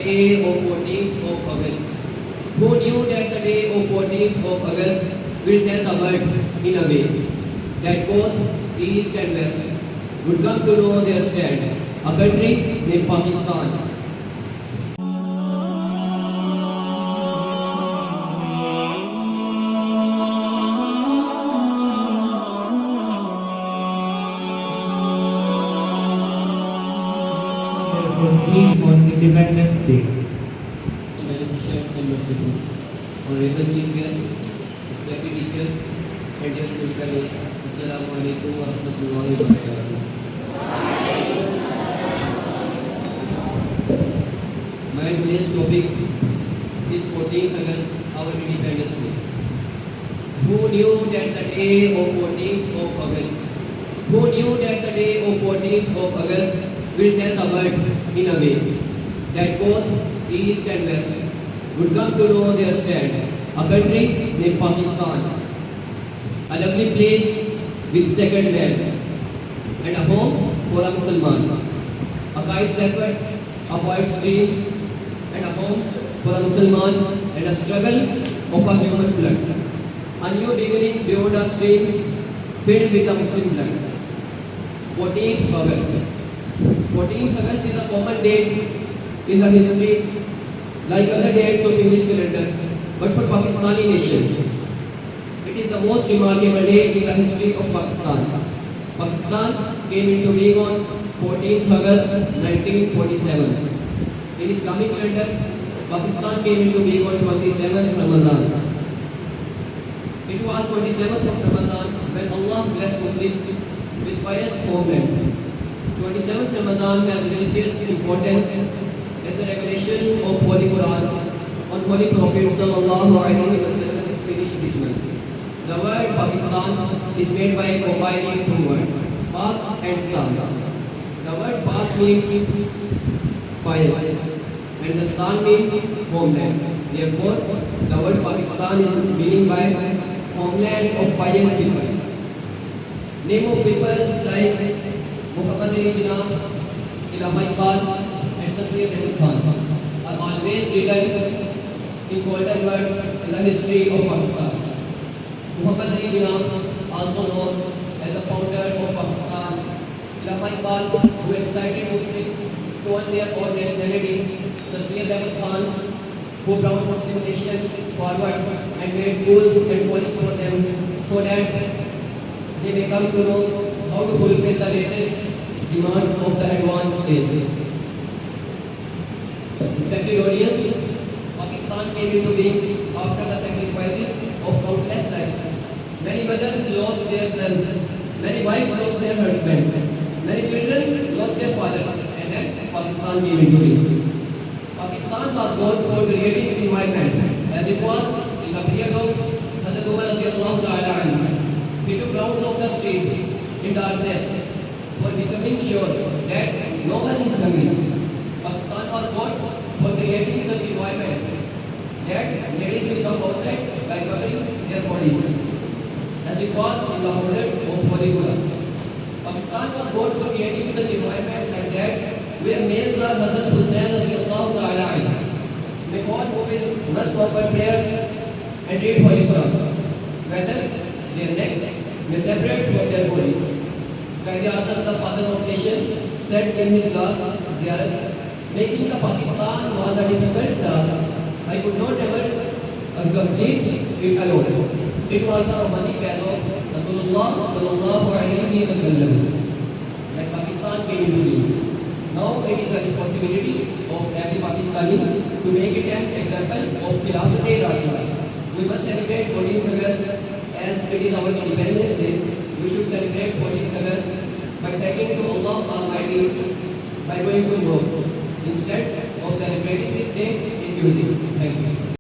Day of 14th of August. Who knew that the day of 14th of August will tell the world in a way that both East and West would come to know their stand, a country named Pakistan. Was each on Independence Day. Beneficiaries and University. Honorable Chief Guest, respected teachers, and dear school fellows, Assalamu alaikum wa rahmatullahi wa barakatuh. My today's topic is 14th August, our Independence Day. Who knew that the day of 14th of August? Who knew that the day of 14th of August will tell the world in a way that both East and West would come to know their stand, a country named Pakistan, a lovely place with sacred land, and a home for a Musliman, a kite's effort, a poet's dream, and a home for a Musliman, and a struggle of a human flood, a new beginning beyond a stream filled with a Muslim blood. 14th August. 14th August is a common date in the history like other dates of English calendar, but for Pakistani nation, it is the most remarkable date in the history of Pakistan. Pakistan came into being on 14th August 1947. In Islamic calendar, Pakistan came into being on 27th Ramadan. It was 27th of Ramadan when Allah blessed Muslims with pious homeland. 27th Ramadan has religious importance as the revelation of Holy Quran on Holy Prophet Sallallahu Alaihi Wasallam finished this month. The word Pakistan is made by combining two words, Pak and Stan. The word Pak means pious and the Stan means homeland. Therefore, the word Pakistan is meaning by homeland of pious people. Name of people like Muhammad Ali Jinnah, Allama Iqbal, and Sir Syed Ahmad Khan are always written in golden words in the history of Pakistan. Muhammad Ali Jinnah, also known as the founder of Pakistan, Allama Iqbal, who excited Muslims to earn their own nationality, Sir Syed Ahmad Khan, who brought Muslim nation forward and made schools and colleges for them so that they may come to know how to fulfill the latest demands of the advanced age. Respected audience, Pakistan came into being after the sacrifices of countless lives. Many mothers lost their sons, many wives lost their husbands, many children lost their father, and then Pakistan came into being. Pakistan was born for creating an environment as it was in the period of Hazrat Umar radiyallahu ta'ala anhu. He took rounds of the street in darkness for becoming sure that no one is hungry. Pakistan was born for creating such environment that ladies will come outside by covering their bodies, as it was in the order of Holy Quran. Pakistan was born for creating such environment like that where males are Hazrat Hussain radiyallahu ta'ala anhu. May God open must offer prayers and read Holy Quran, whether their necks may separate from their bodies. Quaid-e-Azam, the father of nation, said in his last ziyarat, making the Pakistan was a difficult task. I could not ever complete it alone. It was the money path of Rasulullah Sallallahu Alaihi Wasallam that Pakistan came into being. Now it is the responsibility of every Pakistani to make it an example of Khilafat-e-Rashida. We must celebrate 14th August as it is our Independence Day. We should celebrate 14th August by thanking to Allah Almighty by going to mosques instead of celebrating this day in music. Thank you.